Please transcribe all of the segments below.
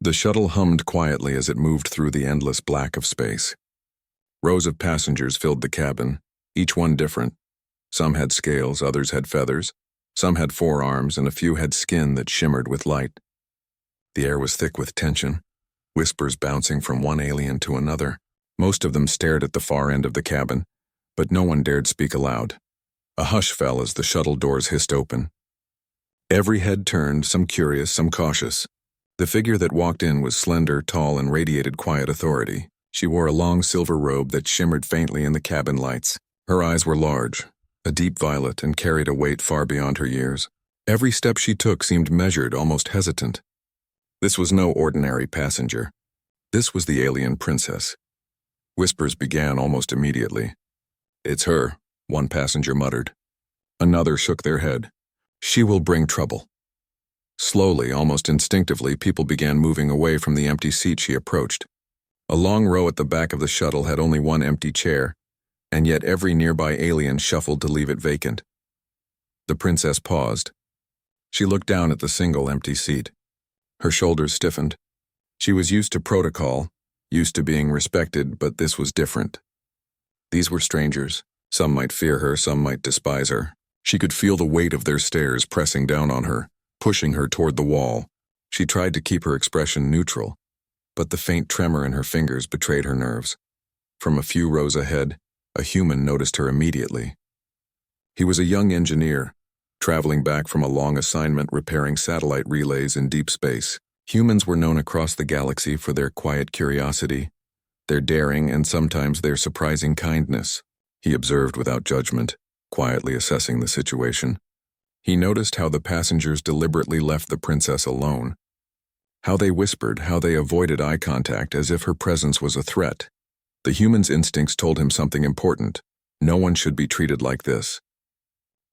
The shuttle hummed quietly as it moved through the endless black of space. Rows of passengers filled the cabin, each one different. Some had scales, others had feathers. Some had forearms, and a few had skin that shimmered with light. The air was thick with tension, whispers bouncing from one alien to another. Most of them stared at the far end of the cabin, but no one dared speak aloud. A hush fell as the shuttle doors hissed open. Every head turned, some curious, some cautious. The figure that walked in was slender, tall, and radiated quiet authority. She wore a long silver robe that shimmered faintly in the cabin lights. Her eyes were large, a deep violet, and carried a weight far beyond her years. Every step she took seemed measured, almost hesitant. This was no ordinary passenger. This was the alien princess. Whispers began almost immediately. "It's her," one passenger muttered. Another shook their head. "She will bring trouble." Slowly, almost instinctively, people began moving away from the empty seat she approached. A long row at the back of the shuttle had only one empty chair, and yet every nearby alien shuffled to leave it vacant. The princess paused. She looked down at the single empty seat. Her shoulders stiffened. She was used to protocol, used to being respected, but this was different. These were strangers. Some might fear her, some might despise her. She could feel the weight of their stares pressing down on her, pushing her toward the wall. She tried to keep her expression neutral, but the faint tremor in her fingers betrayed her nerves. From a few rows ahead, a human noticed her immediately. He was a young engineer, traveling back from a long assignment repairing satellite relays in deep space. Humans were known across the galaxy for their quiet curiosity, their daring, and sometimes their surprising kindness. He observed without judgment, quietly assessing the situation. He noticed how the passengers deliberately left the princess alone, how they whispered, how they avoided eye contact as if her presence was a threat. The human's instincts told him something important. No one should be treated like this.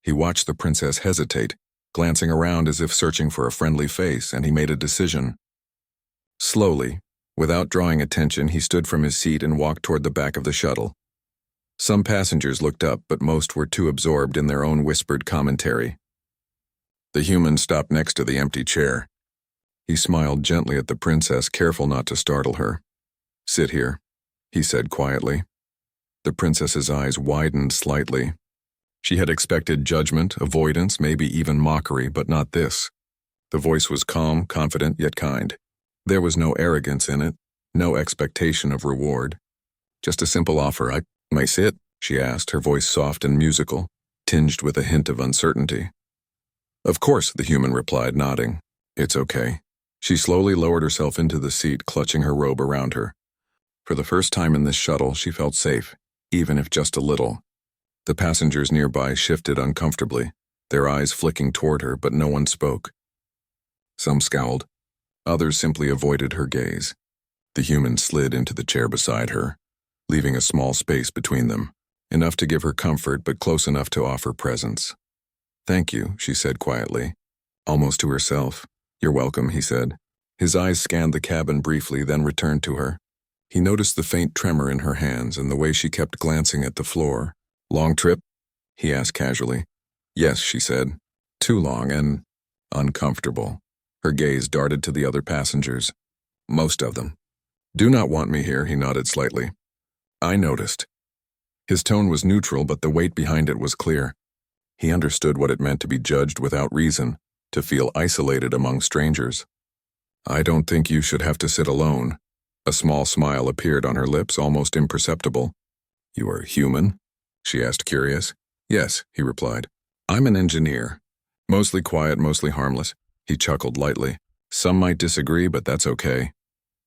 He watched the princess hesitate, glancing around as if searching for a friendly face, and he made a decision. Slowly, without drawing attention, he stood from his seat and walked toward the back of the shuttle. Some passengers looked up, but most were too absorbed in their own whispered commentary. The human stopped next to the empty chair. He smiled gently at the princess, careful not to startle her. "Sit here," he said quietly. The princess's eyes widened slightly. She had expected judgment, avoidance, maybe even mockery, but not this. The voice was calm, confident, yet kind. There was no arrogance in it, no expectation of reward. Just a simple offer. "I may sit?" she asked, her voice soft and musical, tinged with a hint of uncertainty. "Of course," the human replied, nodding. "It's okay." She slowly lowered herself into the seat, clutching her robe around her. For the first time in this shuttle, she felt safe, even if just a little. The passengers nearby shifted uncomfortably, their eyes flicking toward her, but no one spoke. Some scowled. Others simply avoided her gaze. The human slid into the chair beside her, leaving a small space between them, enough to give her comfort but close enough to offer presence. "Thank you," she said quietly, almost to herself. "You're welcome," he said. His eyes scanned the cabin briefly, then returned to her. He noticed the faint tremor in her hands and the way she kept glancing at the floor. "Long trip?" he asked casually. "Yes," she said. "Too long and uncomfortable." Her gaze darted to the other passengers. "Most of them." "Do not want me here," he nodded slightly. "I noticed." His tone was neutral, but the weight behind it was clear. He understood what it meant to be judged without reason, to feel isolated among strangers. "I don't think you should have to sit alone." A small smile appeared on her lips, almost imperceptible. "You are human?" she asked, curious. "Yes," he replied. "I'm an engineer. Mostly quiet, mostly harmless." He chuckled lightly. "Some might disagree, but that's okay."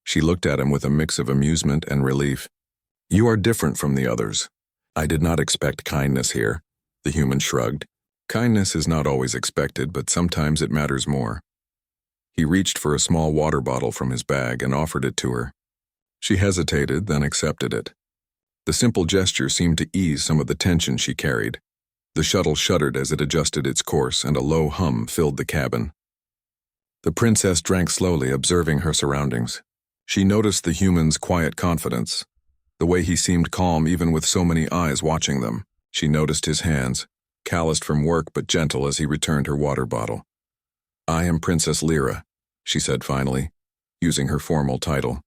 She looked at him with a mix of amusement and relief. "You are different from the others." "I did not expect kindness here." The human shrugged. "Kindness is not always expected, but sometimes it matters more." He reached for a small water bottle from his bag and offered it to her. She hesitated, then accepted it. The simple gesture seemed to ease some of the tension she carried. The shuttle shuddered as it adjusted its course, and a low hum filled the cabin. The princess drank slowly, observing her surroundings. She noticed the human's quiet confidence, the way he seemed calm even with so many eyes watching them. She noticed his hands, calloused from work but gentle as he returned her water bottle. "I am Princess Lyra," she said finally. using her formal title,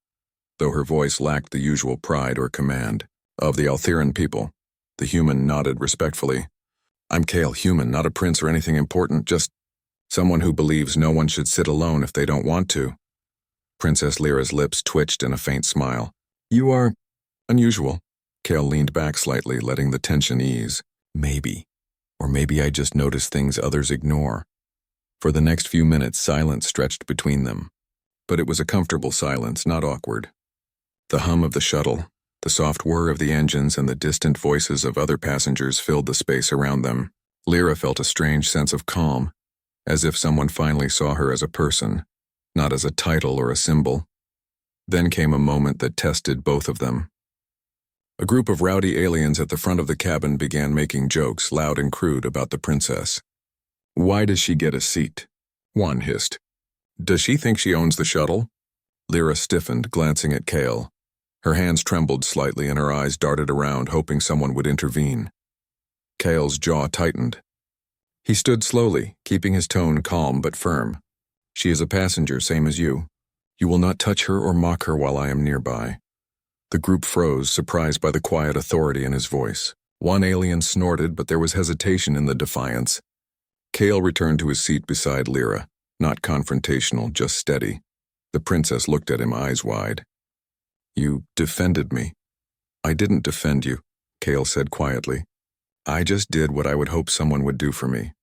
though her voice lacked the usual pride or command. Of the Altheran people, the human nodded respectfully. I'm Kale, human, not a prince or anything important, just someone who believes no one should sit alone if they don't want to. Princess Lyra's lips twitched in a faint smile. You are unusual. Kale leaned back slightly, letting the tension ease. Maybe. Or maybe I just notice things others ignore. For the next few minutes, silence stretched between them. But it was a comfortable silence, not awkward. The hum of the shuttle, the soft whir of the engines, and the distant voices of other passengers filled the space around them. Lyra felt a strange sense of calm, as if someone finally saw her as a person, not as a title or a symbol. Then came a moment that tested both of them. A group of rowdy aliens at the front of the cabin began making jokes, loud and crude, about the princess. Why does she get a seat? One hissed. Does she think she owns the shuttle? Lyra stiffened, glancing at Kale. Her hands trembled slightly and her eyes darted around, hoping someone would intervene. Kale's jaw tightened. He stood slowly, keeping his tone calm but firm. She is a passenger, same as you. You will not touch her or mock her while I am nearby. The group froze, surprised by the quiet authority in his voice. One alien snorted, but there was hesitation in the defiance. Kale returned to his seat beside Lyra, not confrontational, just steady. The princess looked at him, eyes wide. You defended me. I didn't defend you, Kale said quietly. I just did what I would hope someone would do for me.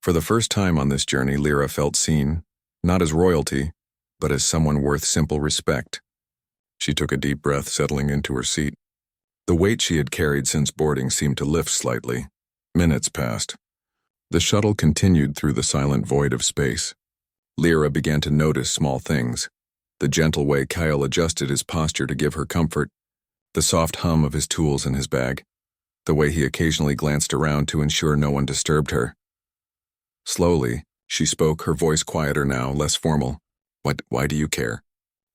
For the first time on this journey, Lyra felt seen, not as royalty, but as someone worth simple respect. She took a deep breath, settling into her seat. The weight she had carried since boarding seemed to lift slightly. Minutes passed. The shuttle continued through the silent void of space. Lyra began to notice small things. The gentle way Kyle adjusted his posture to give her comfort, the soft hum of his tools in his bag, the way he occasionally glanced around to ensure no one disturbed her. Slowly, she spoke, her voice quieter now, less formal. Why do you care?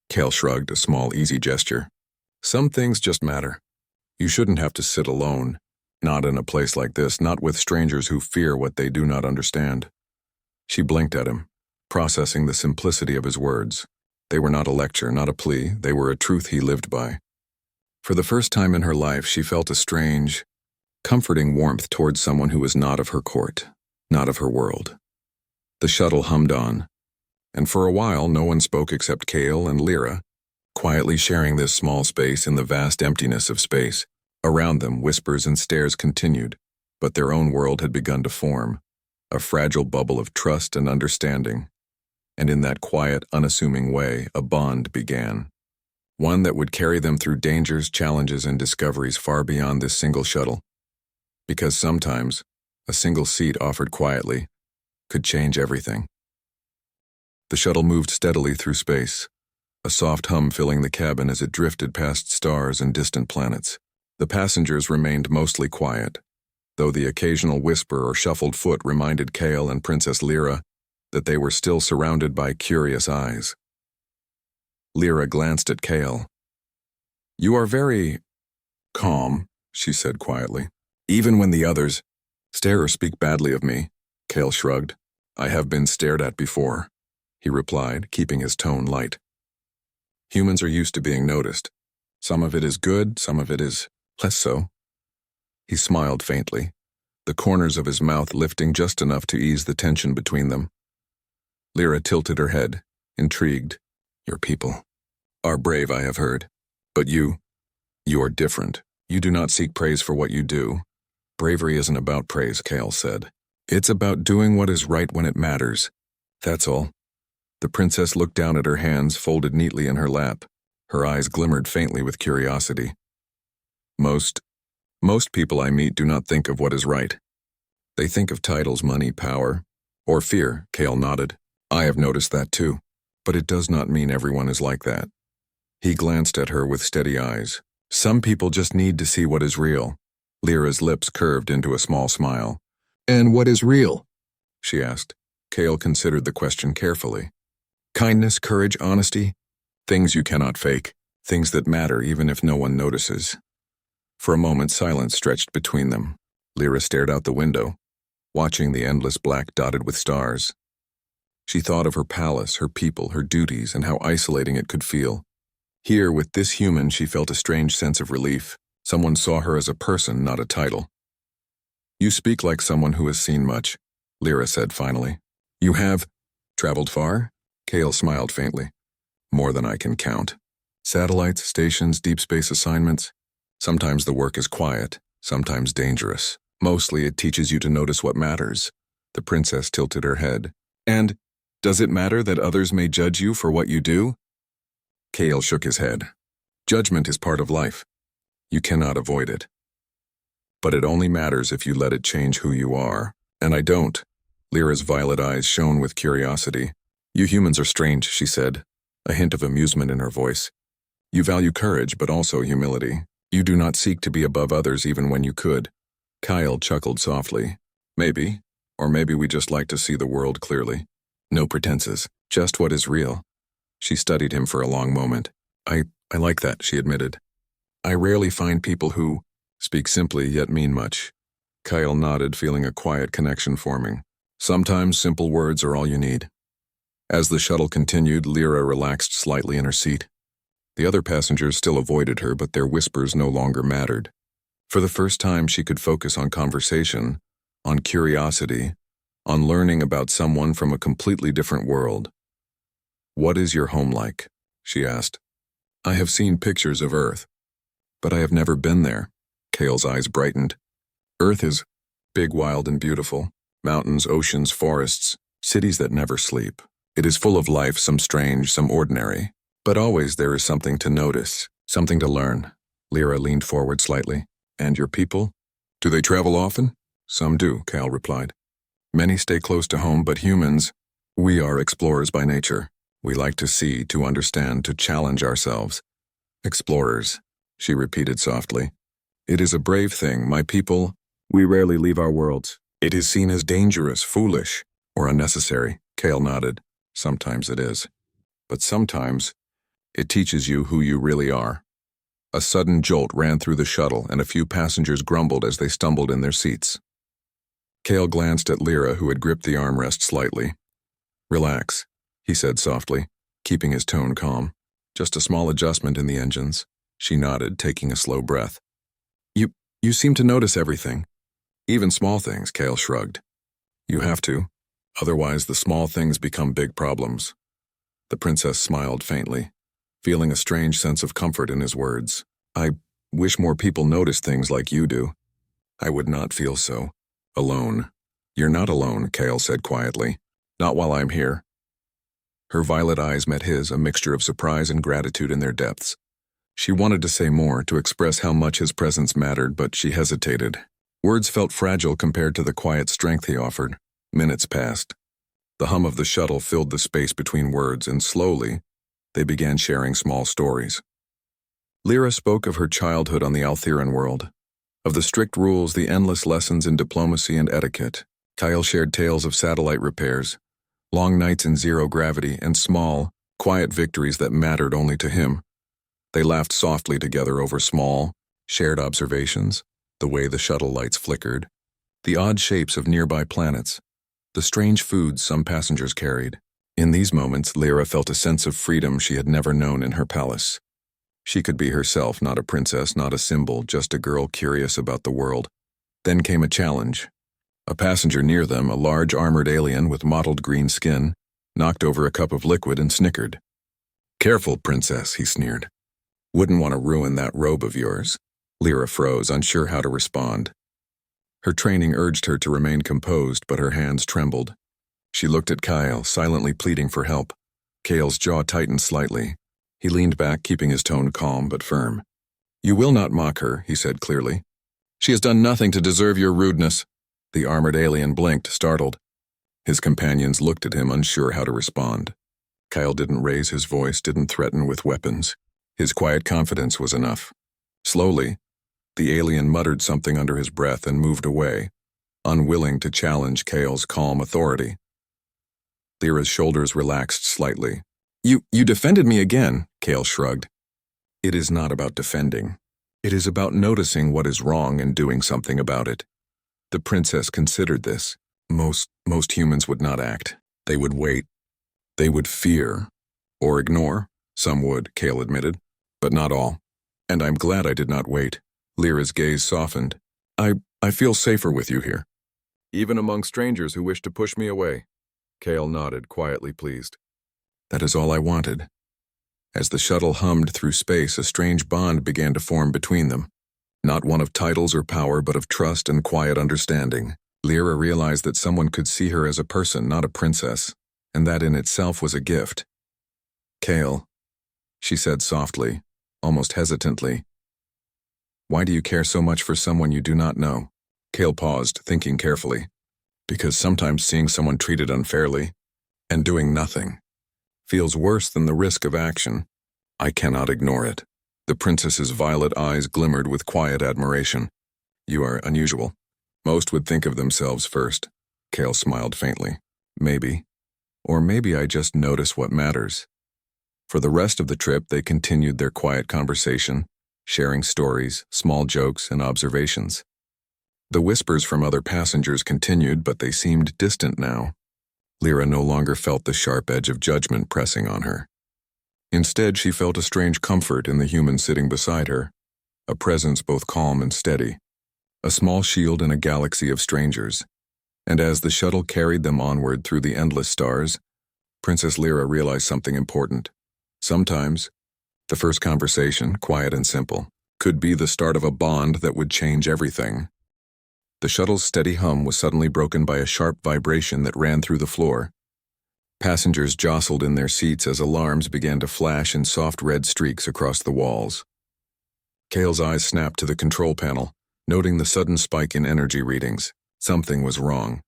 Kale shrugged, a small, easy gesture. Some things just matter. You shouldn't have to sit alone. Not in a place like this, not with strangers who fear what they do not understand. She blinked at him, processing the simplicity of his words. They were not a lecture, not a plea, they were a truth he lived by. For the first time in her life, she felt a strange, comforting warmth towards someone who was not of her court, not of her world. The shuttle hummed on, and for a while no one spoke except Kale and Lyra, quietly sharing this small space in the vast emptiness of space. Around them, whispers and stares continued, but their own world had begun to form, a fragile bubble of trust and understanding. And in that quiet, unassuming way, a bond began. One that would carry them through dangers, challenges, and discoveries far beyond this single shuttle. Because sometimes, a single seat offered quietly could change everything. The shuttle moved steadily through space, a soft hum filling the cabin as it drifted past stars and distant planets. The passengers remained mostly quiet, though the occasional whisper or shuffled foot reminded Kale and Princess Lyra that they were still surrounded by curious eyes. Lyra glanced at Kale. You are very calm, she said quietly. Even when the others stare or speak badly of me, Kale shrugged. I have been stared at before, he replied, keeping his tone light. Humans are used to being noticed. Some of it is good, some of it is less so. He smiled faintly, the corners of his mouth lifting just enough to ease the tension between them. Lyra tilted her head, intrigued. Your people are brave, I have heard. But you are different. You do not seek praise for what you do. Bravery isn't about praise, Kale said. It's about doing what is right when it matters. That's all. The princess looked down at her hands folded neatly in her lap. Her eyes glimmered faintly with curiosity. Most people I meet do not think of what is right. They think of titles, money, power, or fear, Kale nodded. I have noticed that too, but it does not mean everyone is like that. He glanced at her with steady eyes. Some people just need to see what is real. Lyra's lips curved into a small smile. And what is real? She asked. Kale considered the question carefully. Kindness, courage, honesty, things you cannot fake, things that matter even if no one notices. For a moment, silence stretched between them. Lyra stared out the window, watching the endless black dotted with stars. She thought of her palace, her people, her duties, and how isolating it could feel. Here, with this human, she felt a strange sense of relief. Someone saw her as a person, not a title. "You speak like someone who has seen much," Lyra said finally. "You have traveled far?" Kale smiled faintly. "More than I can count. Satellites, stations, deep space assignments. Sometimes the work is quiet, sometimes dangerous. Mostly it teaches you to notice what matters." The princess tilted her head. "And does it matter that others may judge you for what you do?" Kale shook his head. "Judgment is part of life. You cannot avoid it. But it only matters if you let it change who you are. And I don't." Lyra's violet eyes shone with curiosity. "You humans are strange," she said, a hint of amusement in her voice. "You value courage, but also humility. You do not seek to be above others even when you could." Kyle chuckled softly. "Maybe. Or maybe we just like to see the world clearly. No pretenses, just what is real." She studied him for a long moment. I like that," she admitted. "I rarely find people who speak simply yet mean much." Kyle nodded, feeling a quiet connection forming. "Sometimes simple words are all you need." As the shuttle continued, Lyra relaxed slightly in her seat. The other passengers still avoided her, but their whispers no longer mattered. For the first time, she could focus on conversation, on curiosity, on learning about someone from a completely different world. "What is your home like?" she asked. "I have seen pictures of Earth, but I have never been there." Kale's eyes brightened. "Earth is big, wild, and beautiful. Mountains, oceans, forests, cities that never sleep. It is full of life, some strange, some ordinary. But always there is something to notice, something to learn." Lyra leaned forward slightly. "And your people? Do they travel often?" "Some do," Cal replied. "Many stay close to home, but humans, we are explorers by nature. We like to see, to understand, to challenge ourselves." "Explorers," she repeated softly. "It is a brave thing. My people, we rarely leave our worlds. It is seen as dangerous, foolish, or unnecessary." Kale nodded. "Sometimes it is. But sometimes it teaches you who you really are." A sudden jolt ran through the shuttle, and a few passengers grumbled as they stumbled in their seats. Kale glanced at Lyra, who had gripped the armrest slightly. "Relax," he said softly, keeping his tone calm. "Just a small adjustment in the engines." She nodded, taking a slow breath. You seem to notice everything." "Even small things," Kale shrugged. "You have to. Otherwise, the small things become big problems." The princess smiled faintly, feeling a strange sense of comfort in his words. "I wish more people noticed things like you do. I would not feel so alone." "You're not alone," Kale said quietly. "Not while I'm here." Her violet eyes met his, a mixture of surprise and gratitude in their depths. She wanted to say more, to express how much his presence mattered, but she hesitated. Words felt fragile compared to the quiet strength he offered. Minutes passed. The hum of the shuttle filled the space between words, and slowly, they began sharing small stories. Lyra spoke of her childhood on the Altheran world, of the strict rules, the endless lessons in diplomacy and etiquette. Kyle shared tales of satellite repairs, long nights in zero gravity, and small, quiet victories that mattered only to him. They laughed softly together over small, shared observations, the way the shuttle lights flickered, the odd shapes of nearby planets, the strange foods some passengers carried. In these moments, Lyra felt a sense of freedom she had never known in her palace. She could be herself, not a princess, not a symbol, just a girl curious about the world. Then came a challenge. A passenger near them, a large armored alien with mottled green skin, knocked over a cup of liquid and snickered. "Careful, princess," he sneered. "Wouldn't want to ruin that robe of yours." Lyra froze, unsure how to respond. Her training urged her to remain composed, but her hands trembled. She looked at Kyle, silently pleading for help. Kale's jaw tightened slightly. He leaned back, keeping his tone calm but firm. "You will not mock her," he said clearly. "She has done nothing to deserve your rudeness." The armored alien blinked, startled. His companions looked at him, unsure how to respond. Kyle didn't raise his voice, didn't threaten with weapons. His quiet confidence was enough. Slowly, the alien muttered something under his breath and moved away, unwilling to challenge Kale's calm authority. Lyra's shoulders relaxed slightly. You defended me again," Kale shrugged. "It is not about defending. It is about noticing what is wrong and doing something about it." The princess considered this. Most humans would not act. They would wait, They would fear, or ignore. Some would, Kale admitted, but not all. And I'm glad I did not wait. Lyra's gaze softened. I feel safer with you here. Even among strangers who wish to push me away. Kale nodded, quietly pleased. That is all I wanted. As the shuttle hummed through space, a strange bond began to form between them. Not one of titles or power, but of trust and quiet understanding. Lyra realized that someone could see her as a person, not a princess, and that in itself was a gift. Kale, she said softly, almost hesitantly. Why do you care so much for someone you do not know? Kale paused, thinking carefully. Because sometimes seeing someone treated unfairly, and doing nothing, feels worse than the risk of action. I cannot ignore it. The princess's violet eyes glimmered with quiet admiration. You are unusual. Most would think of themselves first. Kale smiled faintly. Maybe. Or maybe I just notice what matters. For the rest of the trip, they continued their quiet conversation, sharing stories, small jokes, and observations. The whispers from other passengers continued, but they seemed distant now. Lyra no longer felt the sharp edge of judgment pressing on her. Instead, she felt a strange comfort in the human sitting beside her, a presence both calm and steady, a small shield in a galaxy of strangers. And as the shuttle carried them onward through the endless stars, Princess Lyra realized something important. Sometimes, the first conversation, quiet and simple, could be the start of a bond that would change everything. The shuttle's steady hum was suddenly broken by a sharp vibration that ran through the floor. Passengers jostled in their seats as alarms began to flash in soft red streaks across the walls. Kale's eyes snapped to the control panel, noting the sudden spike in energy readings. Something was wrong.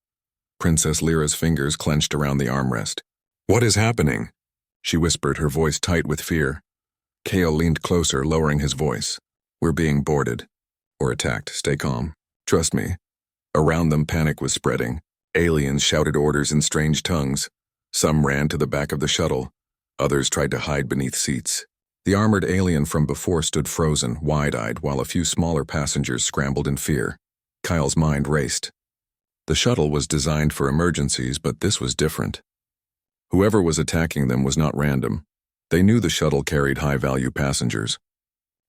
Princess Lyra's fingers clenched around the armrest. What is happening? She whispered, her voice tight with fear. Kale leaned closer, lowering his voice. We're being boarded. Or attacked. Stay calm. Trust me. Around them, panic was spreading. Aliens shouted orders in strange tongues. Some ran to the back of the shuttle. Others tried to hide beneath seats. The armored alien from before stood frozen, wide-eyed, while a few smaller passengers scrambled in fear. Kyle's mind raced. The shuttle was designed for emergencies, but this was different. Whoever was attacking them was not random. They knew the shuttle carried high-value passengers.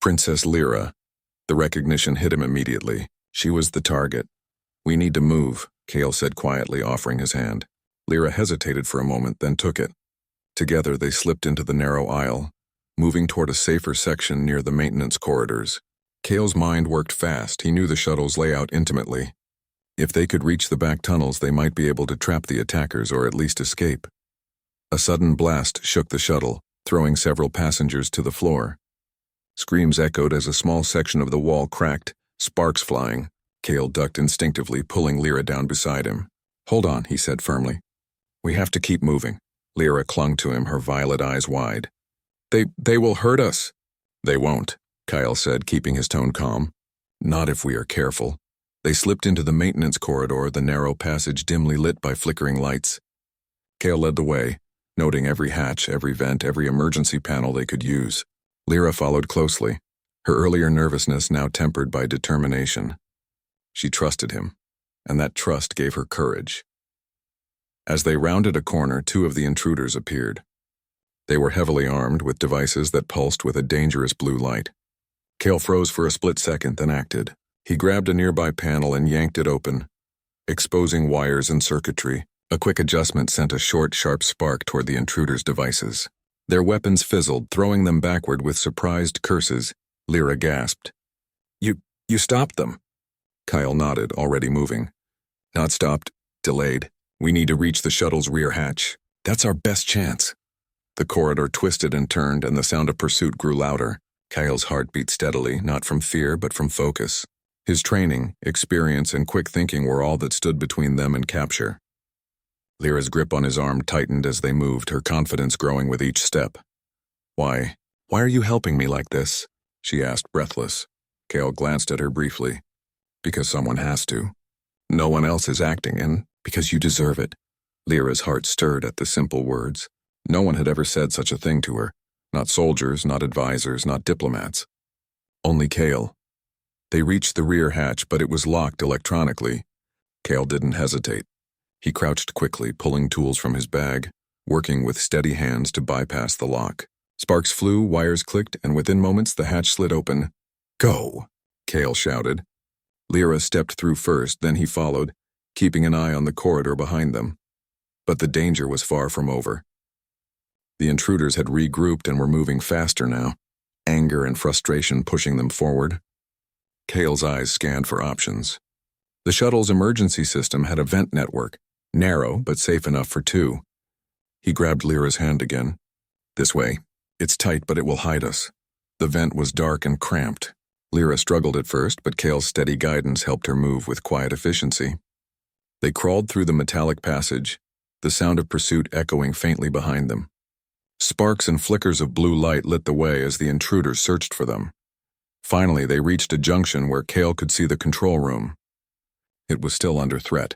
Princess Lyra. The recognition hit him immediately. She was the target. We need to move, Kale said quietly, offering his hand. Lyra hesitated for a moment, then took it. Together they slipped into the narrow aisle, moving toward a safer section near the maintenance corridors. Kale's mind worked fast. He knew the shuttle's layout intimately. If they could reach the back tunnels, they might be able to trap the attackers or at least escape. A sudden blast shook the shuttle, throwing several passengers to the floor. Screams echoed as a small section of the wall cracked, sparks flying. Kale ducked instinctively, pulling Lyra down beside him. Hold on, he said firmly. We have to keep moving. Lyra clung to him, her violet eyes wide. They will hurt us. They won't, Kyle said, keeping his tone calm. Not if we are careful. They slipped into the maintenance corridor, the narrow passage dimly lit by flickering lights. Kale led the way, noting every hatch, every vent, every emergency panel they could use. Lyra followed closely, her earlier nervousness now tempered by determination. She trusted him, and that trust gave her courage. As they rounded a corner, two of the intruders appeared. They were heavily armed with devices that pulsed with a dangerous blue light. Kale froze for a split second, then acted. He grabbed a nearby panel and yanked it open, exposing wires and circuitry. A quick adjustment sent a short, sharp spark toward the intruders' devices. Their weapons fizzled, throwing them backward with surprised curses. Lyra gasped. You stopped them. Kyle nodded, already moving. Not stopped, delayed. We need to reach the shuttle's rear hatch. That's our best chance. The corridor twisted and turned, and the sound of pursuit grew louder. Kyle's heart beat steadily, not from fear, but from focus. His training, experience, and quick thinking were all that stood between them and capture. Lyra's grip on his arm tightened as they moved, her confidence growing with each step. Why are you helping me like this? She asked, breathless. Kale glanced at her briefly. Because someone has to. No one else is acting, and because you deserve it. Lyra's heart stirred at the simple words. No one had ever said such a thing to her. Not soldiers, not advisors, not diplomats. Only Kale. They reached the rear hatch, but it was locked electronically. Kale didn't hesitate. He crouched quickly, pulling tools from his bag. working with steady hands to bypass the lock. Sparks flew, wires clicked, and within moments the hatch slid open. "Go!" Kale shouted. Lyra stepped through first, then he followed, keeping an eye on the corridor behind them. But the danger was far from over. The intruders had regrouped and were moving faster now, anger and frustration pushing them forward. Kale's eyes scanned for options. The shuttle's emergency system had a vent network, narrow but safe enough for two. He grabbed Lyra's hand again. "This way. It's tight, but it will hide us." The vent was dark and cramped. Lyra struggled at first, but Kale's steady guidance helped her move with quiet efficiency. They crawled through the metallic passage, the sound of pursuit echoing faintly behind them. Sparks and flickers of blue light lit the way as the intruders searched for them. Finally, they reached a junction where Kale could see the control room. It was still under threat.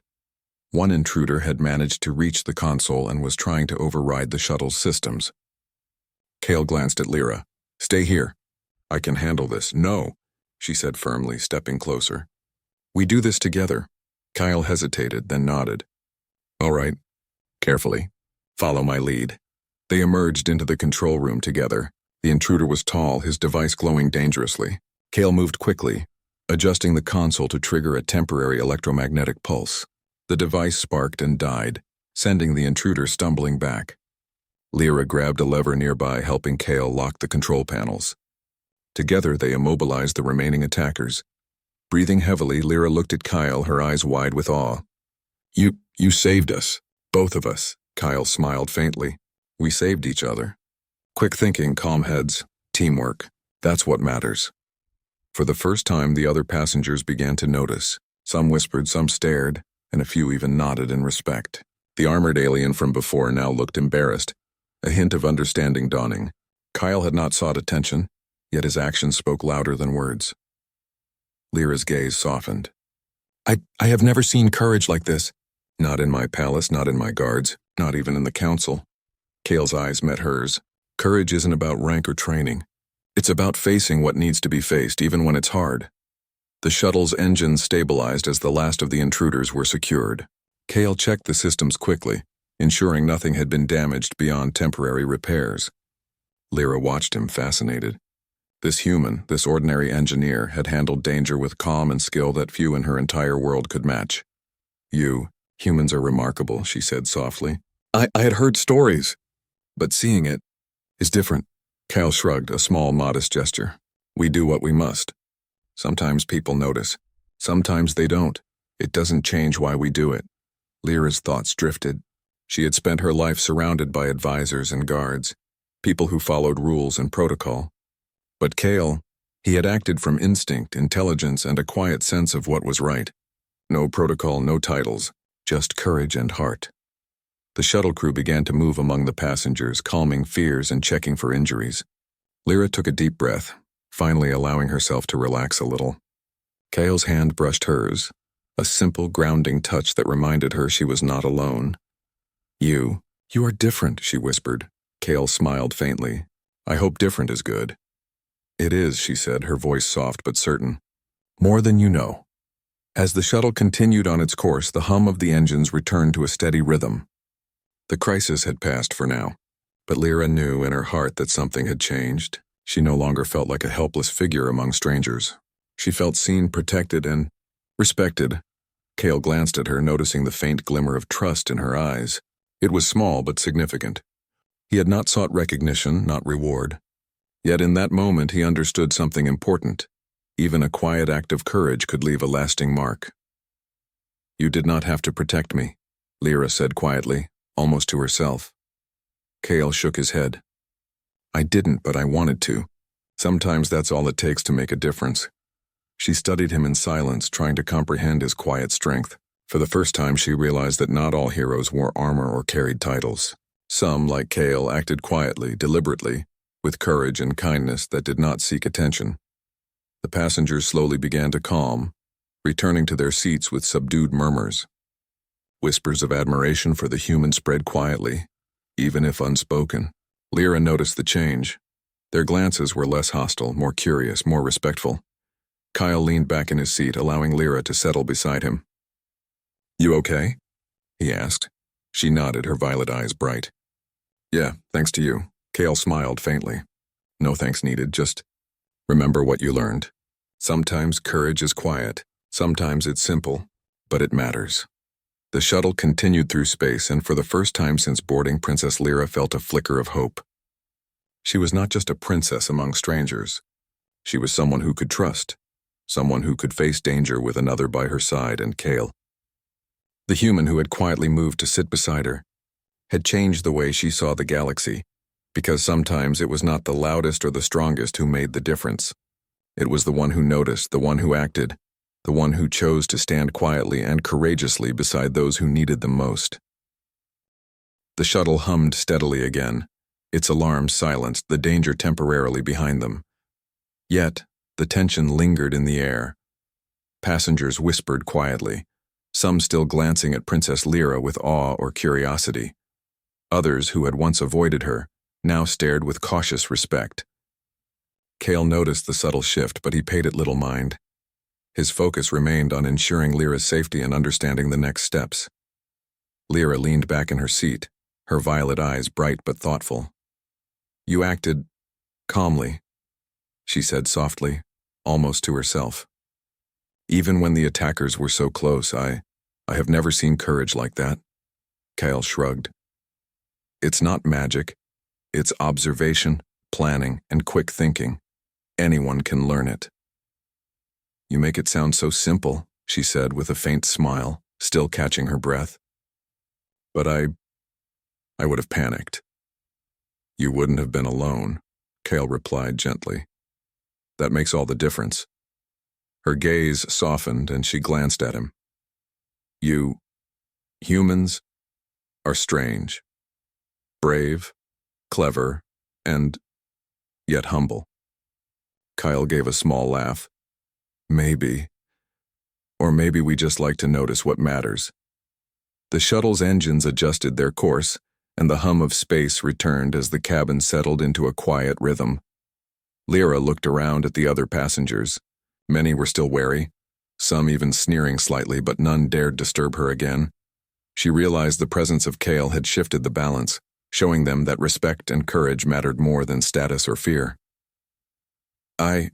One intruder had managed to reach the console and was trying to override the shuttle's systems. Kale glanced at Lyra. "Stay here. I can handle this." "No," she said firmly, stepping closer. "We do this together." Kyle hesitated, then nodded. "All right. Carefully. Follow my lead." They emerged into the control room together. The intruder was tall, his device glowing dangerously. Kale moved quickly, adjusting the console to trigger a temporary electromagnetic pulse. The device sparked and died, sending the intruder stumbling back. Lyra grabbed a lever nearby, helping Kale lock the control panels. Together, they immobilized the remaining attackers. Breathing heavily, Lyra looked at Kyle, her eyes wide with awe. You saved us. Both of us." Kyle smiled faintly. "We saved each other." Quick thinking, calm heads, teamwork. That's what matters. For the first time, the other passengers began to notice. Some whispered, some stared, and a few even nodded in respect. The armored alien from before now looked embarrassed, a hint of understanding dawning. Kyle had not sought attention, yet his actions spoke louder than words. Lyra's gaze softened. I have never seen courage like this. Not in my palace, not in my guards, not even in the council." Kale's eyes met hers. Courage isn't about rank or training. It's about facing what needs to be faced, even when it's hard. The shuttle's engines stabilized as the last of the intruders were secured. Kale checked the systems quickly, ensuring nothing had been damaged beyond temporary repairs. Lyra watched him, fascinated. This human, this ordinary engineer, had handled danger with calm and skill that few in her entire world could match. Humans are remarkable," she said softly. I had heard stories, but seeing it is different." Kyle shrugged, a small, modest gesture. "We do what we must. Sometimes people notice. Sometimes they don't. It doesn't change why we do it." Lyra's thoughts drifted. She had spent her life surrounded by advisors and guards, people who followed rules and protocol. But Kale, he had acted from instinct, intelligence, and a quiet sense of what was right. No protocol, no titles, just courage and heart. The shuttle crew began to move among the passengers, calming fears and checking for injuries. Lyra took a deep breath, finally allowing herself to relax a little. Kale's hand brushed hers, a simple, grounding touch that reminded her she was not alone. You are different," she whispered. Kale smiled faintly. "I hope different is good." "It is," she said, her voice soft but certain. "More than you know." As the shuttle continued on its course, the hum of the engines returned to a steady rhythm. The crisis had passed for now, but Lyra knew in her heart that something had changed. She no longer felt like a helpless figure among strangers. She felt seen, protected, and respected. Kale glanced at her, noticing the faint glimmer of trust in her eyes. It was small but significant. He had not sought recognition, not reward. Yet in that moment he understood something important. Even a quiet act of courage could leave a lasting mark. "You did not have to protect me," Lyra said quietly, almost to herself. Kale shook his head. "I didn't, but I wanted to. Sometimes that's all it takes to make a difference." She studied him in silence, trying to comprehend his quiet strength. For the first time she realized that not all heroes wore armor or carried titles. Some, like Kale, acted quietly, deliberately, with courage and kindness that did not seek attention. The passengers slowly began to calm, returning to their seats with subdued murmurs. Whispers of admiration for the human spread quietly, even if unspoken. Lyra noticed the change. Their glances were less hostile, more curious, more respectful. Kyle leaned back in his seat, allowing Lyra to settle beside him. "You okay?" he asked. She nodded, her violet eyes bright. Yeah, thanks to you. Kale smiled faintly. No thanks needed, just remember what you learned. Sometimes courage is quiet, sometimes it's simple, but it matters. The shuttle continued through space, and for the first time since boarding, Princess Lyra felt a flicker of hope. She was not just a princess among strangers. She was someone who could trust, someone who could face danger with another by her side, and Kale, the human who had quietly moved to sit beside her, had changed the way she saw the galaxy, because sometimes it was not the loudest or the strongest who made the difference. It was the one who noticed, the one who acted, the one who chose to stand quietly and courageously beside those who needed them most. The shuttle hummed steadily again, its alarms silenced, the danger temporarily behind them. Yet, the tension lingered in the air. Passengers whispered quietly, some still glancing at Princess Lyra with awe or curiosity. Others, who had once avoided her, now stared with cautious respect. Kale noticed the subtle shift, but he paid it little mind. His focus remained on ensuring Lyra's safety and understanding the next steps. Lyra leaned back in her seat, her violet eyes bright but thoughtful. "You acted calmly," she said softly, almost to herself. "Even when the attackers were so close, I have never seen courage like that." Kale shrugged. "It's not magic. It's observation, planning, and quick thinking. Anyone can learn it." "You make it sound so simple," she said with a faint smile, still catching her breath. "But I would have panicked." "You wouldn't have been alone," Kale replied gently. "That makes all the difference." Her gaze softened and she glanced at him. "You, humans, are strange. Brave, clever, and yet humble." Kyle gave a small laugh. "Maybe. Or maybe we just like to notice what matters." The shuttle's engines adjusted their course, and the hum of space returned as the cabin settled into a quiet rhythm. Lyra looked around at the other passengers. Many were still wary, some even sneering slightly, but none dared disturb her again. She realized the presence of Kale had shifted the balance, showing them that respect and courage mattered more than status or fear. I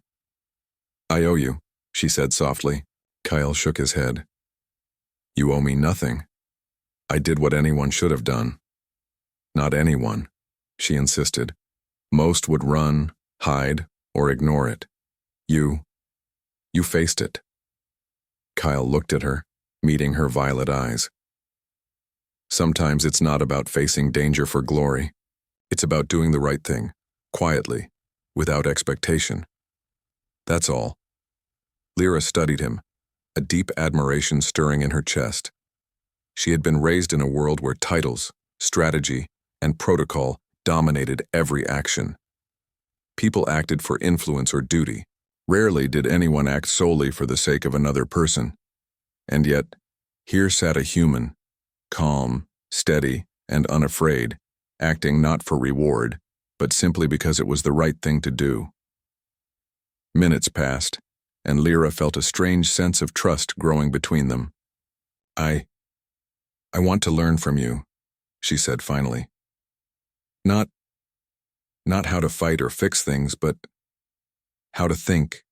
owe you," she said softly. Kyle shook his head. "You owe me nothing. I did what anyone should have done." "Not anyone," she insisted. "Most would run, hide, or ignore it. You faced it." Kyle looked at her, meeting her violet eyes. "Sometimes it's not about facing danger for glory. It's about doing the right thing, quietly, without expectation. That's all." Lyra studied him, a deep admiration stirring in her chest. She had been raised in a world where titles, strategy, and protocol dominated every action. People acted for influence or duty. Rarely did anyone act solely for the sake of another person. And yet, here sat a human, calm, steady, and unafraid, acting not for reward, but simply because it was the right thing to do. Minutes passed, and Lyra felt a strange sense of trust growing between them. I want to learn from you," she said finally. Not how to fight or fix things, but how to think,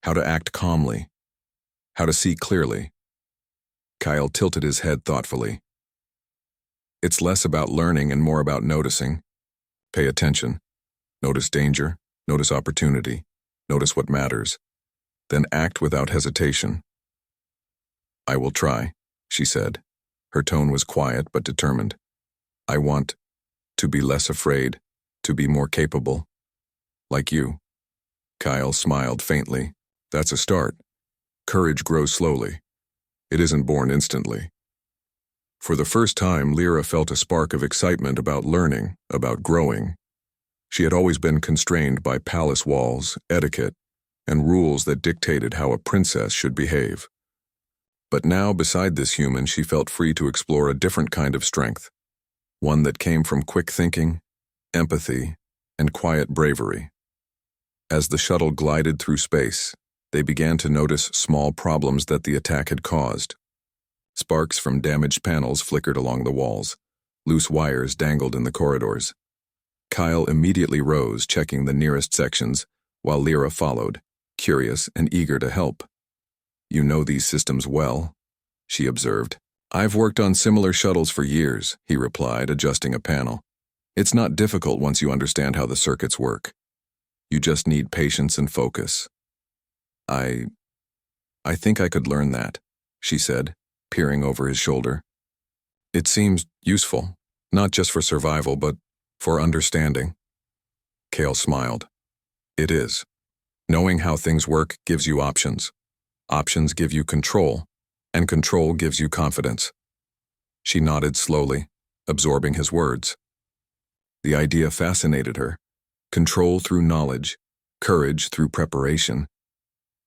how to act calmly, how to see clearly." Kyle tilted his head thoughtfully. "It's less about learning and more about noticing. Pay attention. Notice danger, notice opportunity, notice what matters. Then act without hesitation." "I will try," she said. Her tone was quiet but determined. "I want to be less afraid, to be more capable. Like you." Kyle smiled faintly. "That's a start. Courage grows slowly. It isn't born instantly." For the first time, Lyra felt a spark of excitement about learning, about growing. She had always been constrained by palace walls, etiquette, and rules that dictated how a princess should behave. But now, beside this human, she felt free to explore a different kind of strength, one that came from quick thinking, empathy, and quiet bravery. As the shuttle glided through space, they began to notice small problems that the attack had caused. Sparks from damaged panels flickered along the walls. Loose wires dangled in the corridors. Kyle immediately rose, checking the nearest sections, while Lyra followed, curious and eager to help. "You know these systems well," she observed. "I've worked on similar shuttles for years," he replied, adjusting a panel. "It's not difficult once you understand how the circuits work. You just need patience and focus." I think I could learn that," she said, peering over his shoulder. "It seems useful, not just for survival, but for understanding." Kale smiled. "It is. Knowing how things work gives you options. Options give you control, and control gives you confidence." She nodded slowly, absorbing his words. The idea fascinated her. Control through knowledge, courage through preparation.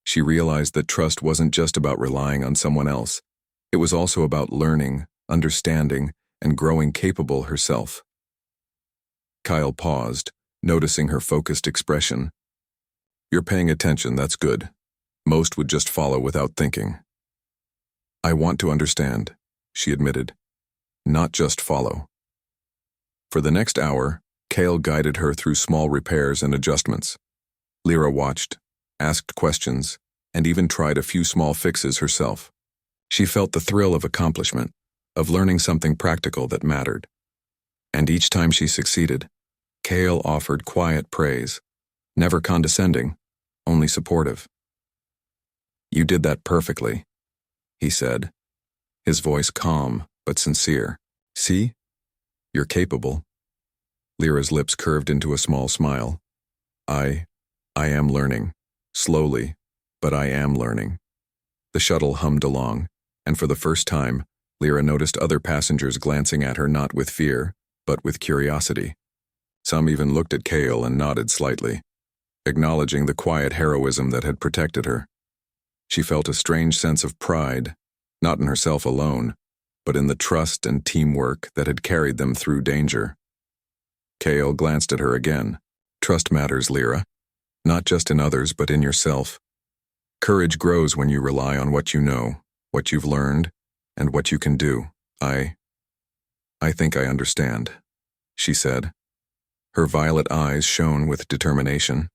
She realized that trust wasn't just about relying on someone else. It was also about learning, understanding, and growing capable herself. Kyle paused, noticing her focused expression. "You're paying attention, that's good. Most would just follow without thinking." "I want to understand," she admitted. "Not just follow." For the next hour, Kale guided her through small repairs and adjustments. Lyra watched, asked questions, and even tried a few small fixes herself. She felt the thrill of accomplishment, of learning something practical that mattered. And each time she succeeded, Kale offered quiet praise, never condescending, only supportive. "You did that perfectly," he said, his voice calm but sincere. "See? You're capable." Lyra's lips curved into a small smile. I am learning. Slowly, but I am learning." The shuttle hummed along, and for the first time, Lyra noticed other passengers glancing at her not with fear, but with curiosity. Some even looked at Kale and nodded slightly, acknowledging the quiet heroism that had protected her. She felt a strange sense of pride, not in herself alone, but in the trust and teamwork that had carried them through danger. Kale glanced at her again. "Trust matters, Lyra. Not just in others, but in yourself. Courage grows when you rely on what you know, what you've learned, and what you can do." I think I understand," she said. Her violet eyes shone with determination.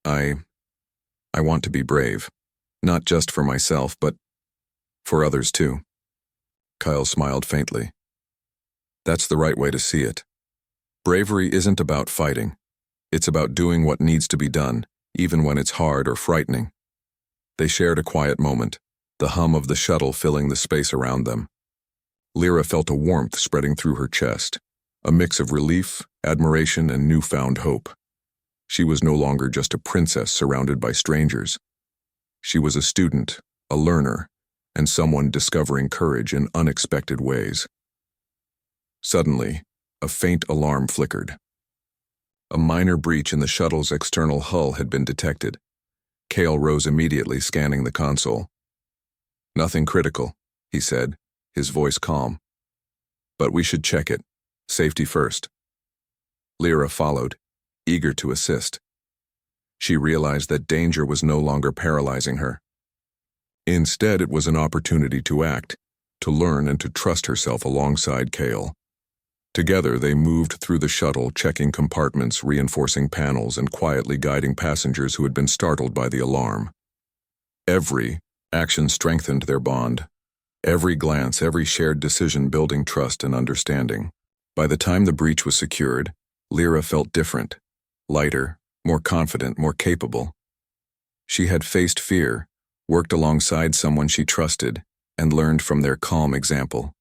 I want to be brave, not just for myself, but for others too." Kyle smiled faintly. "That's the right way to see it. Bravery isn't about fighting. It's about doing what needs to be done, even when it's hard or frightening." They shared a quiet moment, the hum of the shuttle filling the space around them. Lyra felt a warmth spreading through her chest, a mix of relief, admiration, and newfound hope. She was no longer just a princess surrounded by strangers. She was a student, a learner, and someone discovering courage in unexpected ways. Suddenly, a faint alarm flickered. A minor breach in the shuttle's external hull had been detected. Kale rose immediately, scanning the console. "Nothing critical," he said, his voice calm. "But we should check it. Safety first." Lyra followed, eager to assist. She realized that danger was no longer paralyzing her. Instead, it was an opportunity to act, to learn and to trust herself alongside Kale. Together, they moved through the shuttle, checking compartments, reinforcing panels, and quietly guiding passengers who had been startled by the alarm. Every action strengthened their bond. Every glance, every shared decision building trust and understanding. By the time the breach was secured, Lyra felt different, lighter, more confident, more capable. She had faced fear, worked alongside someone she trusted, and learned from their calm example.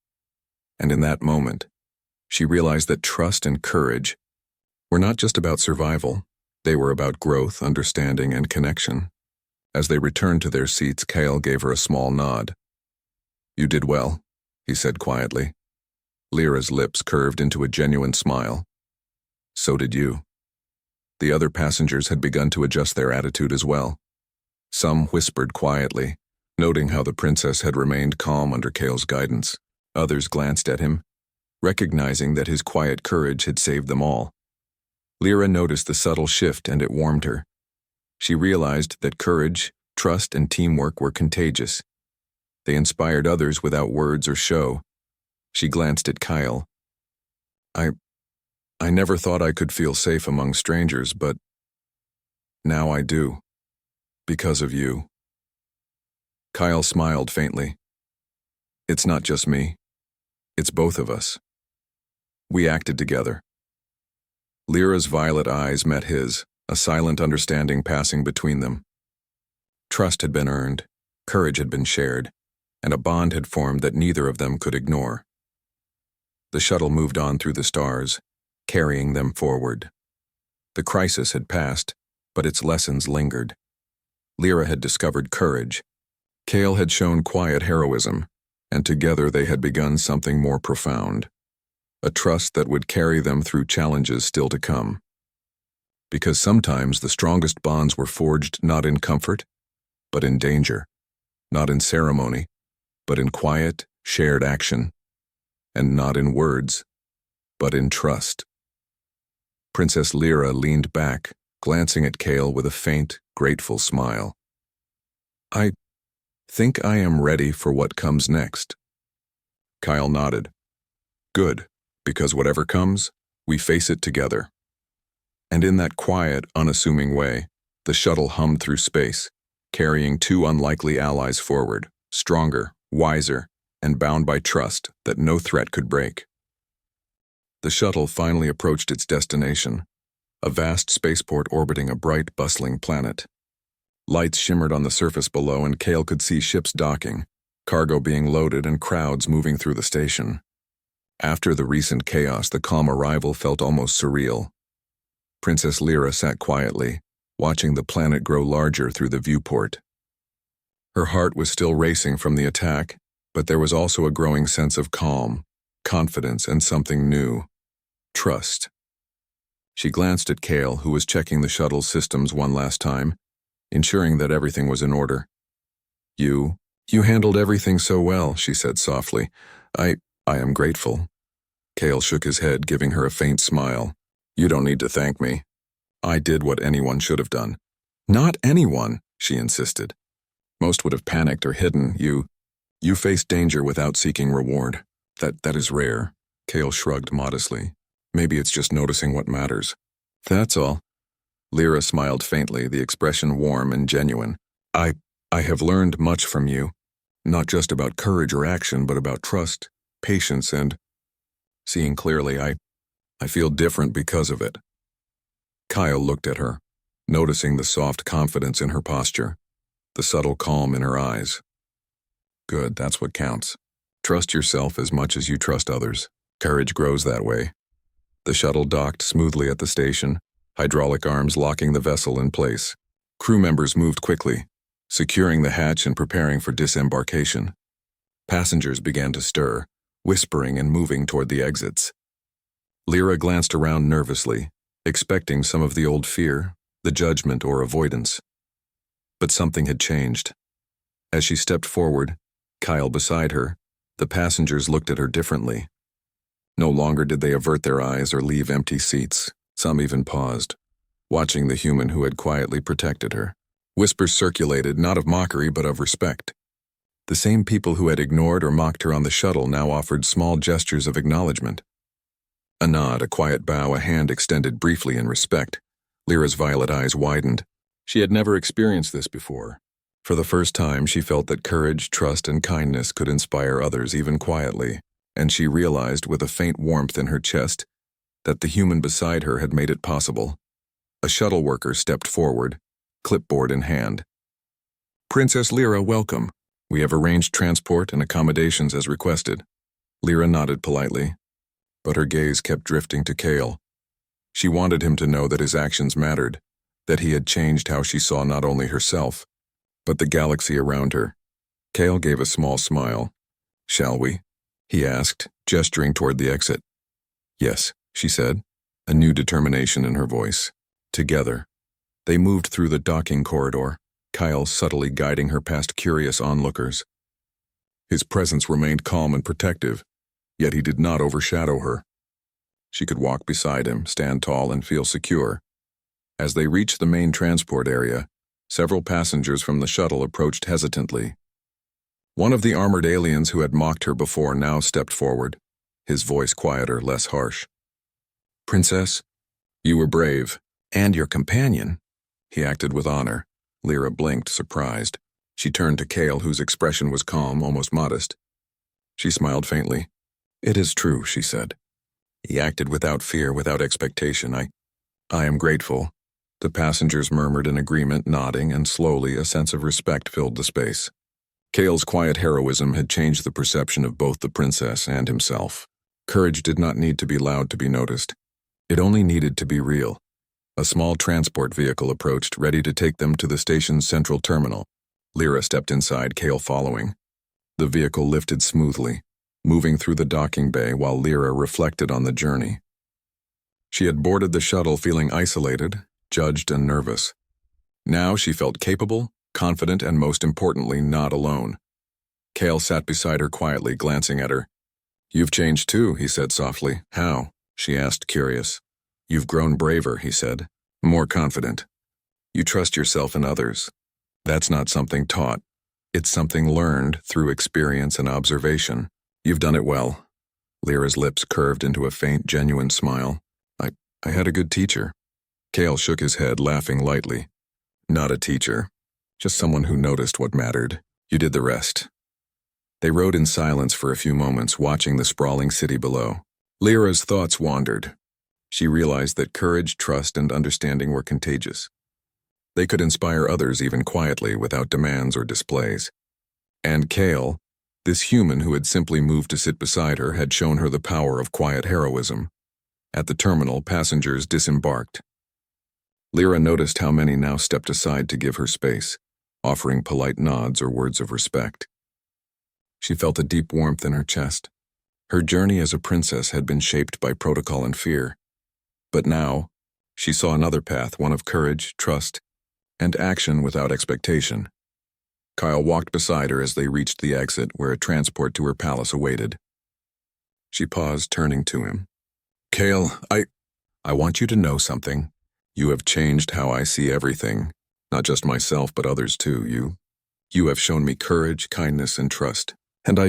And in that moment, she realized that trust and courage were not just about survival, they were about growth, understanding, and connection. As they returned to their seats, Kale gave her a small nod. "You did well," he said quietly. Lyra's lips curved into a genuine smile. "So did you." The other passengers had begun to adjust their attitude as well. Some whispered quietly, noting how the princess had remained calm under Kale's guidance. Others glanced at him, recognizing that his quiet courage had saved them all. Lyra noticed the subtle shift, and it warmed her. She realized that courage, trust, and teamwork were contagious. They inspired others without words or show. She glanced at Kyle. I I never thought I could feel safe among strangers, but now I do. Because of you. Kyle smiled faintly. It's not just me. It's both of us. We acted together. Lyra's violet eyes met his, a silent understanding passing between them. Trust had been earned, courage had been shared, and a bond had formed that neither of them could ignore. The shuttle moved on through the stars, carrying them forward. The crisis had passed, but its lessons lingered. Lyra had discovered courage. Kale had shown quiet heroism, and together they had begun something more profound. A trust that would carry them through challenges still to come. Because sometimes the strongest bonds were forged not in comfort, but in danger, not in ceremony, but in quiet, shared action, and not in words, but in trust. Princess Lyra leaned back, glancing at Kale with a faint, grateful smile. I think I am ready for what comes next. Kyle nodded. Good, because whatever comes, we face it together. And in that quiet, unassuming way, the shuttle hummed through space, carrying two unlikely allies forward, stronger, wiser, and bound by trust that no threat could break. The shuttle finally approached its destination, a vast spaceport orbiting a bright, bustling planet. Lights shimmered on the surface below, and Kale could see ships docking, cargo being loaded, and crowds moving through the station. After the recent chaos, the calm arrival felt almost surreal. Princess Lyra sat quietly, watching the planet grow larger through the viewport. Her heart was still racing from the attack, but there was also a growing sense of calm, confidence, and something new. Trust. She glanced at Kale, who was checking the shuttle's systems one last time, ensuring that everything was in order. You handled everything so well, she said softly. I am grateful. Kale shook his head, giving her a faint smile. You don't need to thank me. I did what anyone should have done. Not anyone, she insisted. Most would have panicked or hidden. You faced danger without seeking reward. That is rare. Kale shrugged modestly. Maybe it's just noticing what matters. That's all. Lyra smiled faintly, the expression warm and genuine. I have learned much from you. Not just about courage or action, but about trust, patience, and seeing clearly. I feel different because of it. Kyle looked at her, noticing the soft confidence in her posture, the subtle calm in her eyes. Good, that's what counts. Trust yourself as much as you trust others. Courage grows that way. The shuttle docked smoothly at the station, hydraulic arms locking the vessel in place. Crew members moved quickly, securing the hatch and preparing for disembarkation. Passengers began to stir, whispering and moving toward the exits. Lyra glanced around nervously, expecting some of the old fear, the judgment or avoidance. But something had changed. As she stepped forward, Kyle beside her, the passengers looked at her differently. No longer did they avert their eyes or leave empty seats. Some even paused, watching the human who had quietly protected her. Whispers circulated, not of mockery but of respect. The same people who had ignored or mocked her on the shuttle now offered small gestures of acknowledgement. A nod, a quiet bow, a hand extended briefly in respect. Lyra's violet eyes widened. She had never experienced this before. For the first time, she felt that courage, trust, and kindness could inspire others even quietly, and she realized with a faint warmth in her chest that the human beside her had made it possible. A shuttle worker stepped forward, clipboard in hand. Princess Lyra, welcome. We have arranged transport and accommodations as requested. Lyra nodded politely, but her gaze kept drifting to Kale. She wanted him to know that his actions mattered, that he had changed how she saw not only herself, but the galaxy around her. Kale gave a small smile. Shall we? He asked, gesturing toward the exit. Yes, she said, a new determination in her voice. Together, they moved through the docking corridor, Kyle subtly guiding her past curious onlookers. His presence remained calm and protective, yet he did not overshadow her. She could walk beside him, stand tall, and feel secure. As they reached the main transport area, several passengers from the shuttle approached hesitantly. One of the armored aliens who had mocked her before now stepped forward, his voice quieter, less harsh. Princess, you were brave. And your companion. He acted with honor. Lyra blinked, surprised. She turned to Kale, whose expression was calm, almost modest. She smiled faintly. It is true, she said. He acted without fear, without expectation. I am grateful. The passengers murmured in agreement, nodding, and slowly a sense of respect filled the space. Kale's quiet heroism had changed the perception of both the princess and himself. Courage did not need to be loud to be noticed. It only needed to be real. A small transport vehicle approached, ready to take them to the station's central terminal. Lyra stepped inside, Kale following. The vehicle lifted smoothly, moving through the docking bay while Lyra reflected on the journey. She had boarded the shuttle feeling isolated, judged, and nervous. Now she felt capable, confident, and most importantly, not alone. Kale sat beside her quietly, glancing at her. You've changed too, he said softly. How? She asked, curious. You've grown braver, he said. More confident. You trust yourself and others. That's not something taught. It's something learned through experience and observation. You've done it well. Lyra's lips curved into a faint, genuine smile. I had a good teacher. Kale shook his head, laughing lightly. Not a teacher. Just someone who noticed what mattered. You did the rest. They rode in silence for a few moments, watching the sprawling city below. Lyra's thoughts wandered. She realized that courage, trust, and understanding were contagious. They could inspire others even quietly, without demands or displays. And Kale, this human who had simply moved to sit beside her, had shown her the power of quiet heroism. At the terminal, passengers disembarked. Lyra noticed how many now stepped aside to give her space, offering polite nods or words of respect. She felt a deep warmth in her chest. Her journey as a princess had been shaped by protocol and fear. But now, she saw another path, one of courage, trust, and action without expectation. Kyle walked beside her as they reached the exit where a transport to her palace awaited. She paused, turning to him. Kale, I want you to know something. You have changed how I see everything, not just myself but others too. You have shown me courage, kindness, and trust. And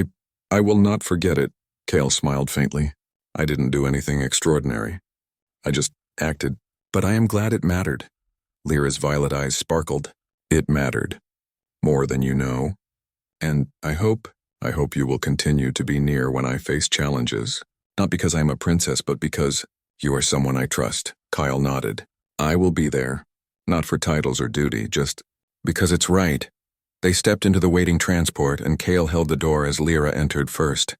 I will not forget it. Kale smiled faintly. I didn't do anything extraordinary. I just acted, but I am glad it mattered. Lyra's violet eyes sparkled. It mattered. More than you know. And I hope you will continue to be near when I face challenges. Not because I am a princess, but because you are someone I trust. Kyle nodded. I will be there. Not for titles or duty, just because it's right. They stepped into the waiting transport, and Kale held the door as Lyra entered first.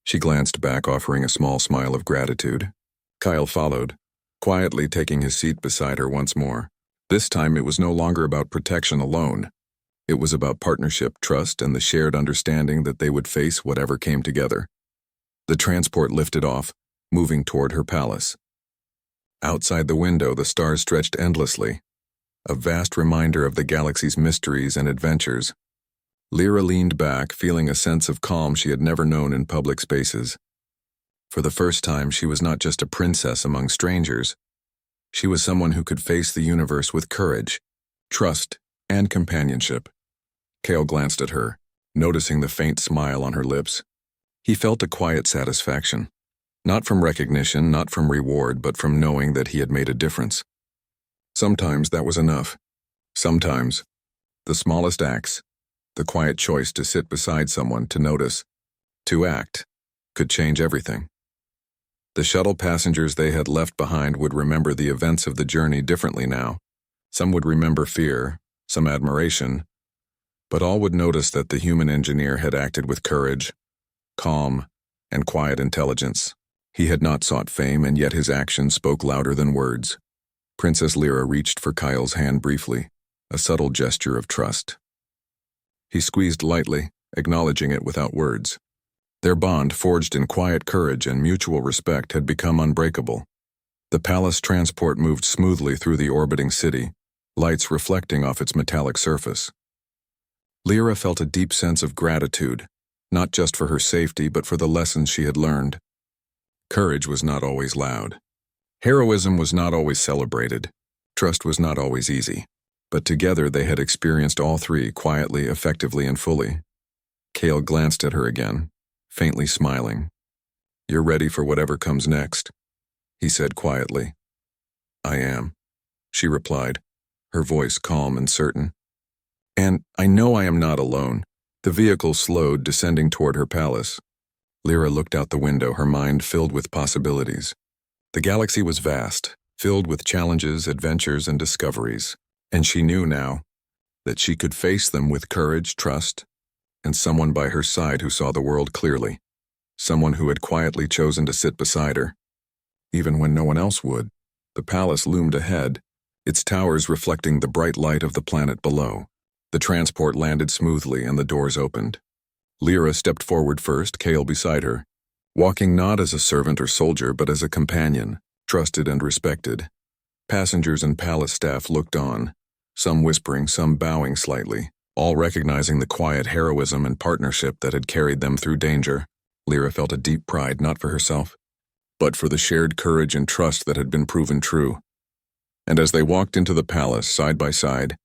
She glanced back, offering a small smile of gratitude. Kyle followed, quietly taking his seat beside her once more. This time it was no longer about protection alone. It was about partnership, trust, and the shared understanding that they would face whatever came together. The transport lifted off, moving toward her palace. Outside the window, the stars stretched endlessly, a vast reminder of the galaxy's mysteries and adventures. Lyra leaned back, feeling a sense of calm she had never known in public spaces. For the first time, she was not just a princess among strangers. She was someone who could face the universe with courage, trust, and companionship. Kale glanced at her, noticing the faint smile on her lips. He felt a quiet satisfaction, not from recognition, not from reward, but from knowing that he had made a difference. Sometimes that was enough. Sometimes, the smallest acts, the quiet choice to sit beside someone, to notice, to act, could change everything. The shuttle passengers they had left behind would remember the events of the journey differently now. Some would remember fear, some admiration, but all would notice that the human engineer had acted with courage, calm, and quiet intelligence. He had not sought fame, and yet his actions spoke louder than words. Princess Lyra reached for Kyle's hand briefly, a subtle gesture of trust. He squeezed lightly, acknowledging it without words. Their bond, forged in quiet courage and mutual respect, had become unbreakable. The palace transport moved smoothly through the orbiting city, lights reflecting off its metallic surface. Lyra felt a deep sense of gratitude, not just for her safety, but for the lessons she had learned. Courage was not always loud. Heroism was not always celebrated. Trust was not always easy. But together they had experienced all three quietly, effectively, and fully. Kale glanced at her again, faintly smiling. You're ready for whatever comes next. he said quietly. "I am," she replied, her voice calm and certain. "And I know I am not alone." The vehicle slowed, descending toward her palace. Lyra looked out the window, her mind filled with possibilities. The galaxy was vast, filled with challenges, adventures, and discoveries, and she knew now that she could face them with courage, trust, and someone by her side who saw the world clearly, someone who had quietly chosen to sit beside her, even when no one else would. The palace loomed ahead, its towers reflecting the bright light of the planet below. The transport landed smoothly and the doors opened. Lyra stepped forward first, Kale beside her, walking not as a servant or soldier but as a companion, trusted and respected. Passengers and palace staff looked on, some whispering, some bowing slightly, all recognizing the quiet heroism and partnership that had carried them through danger. Lyra felt a deep pride, not for herself, but for the shared courage and trust that had been proven true. And as they walked into the palace side by side,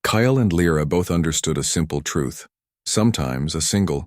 Kyle and Lyra both understood a simple truth. Sometimes a single,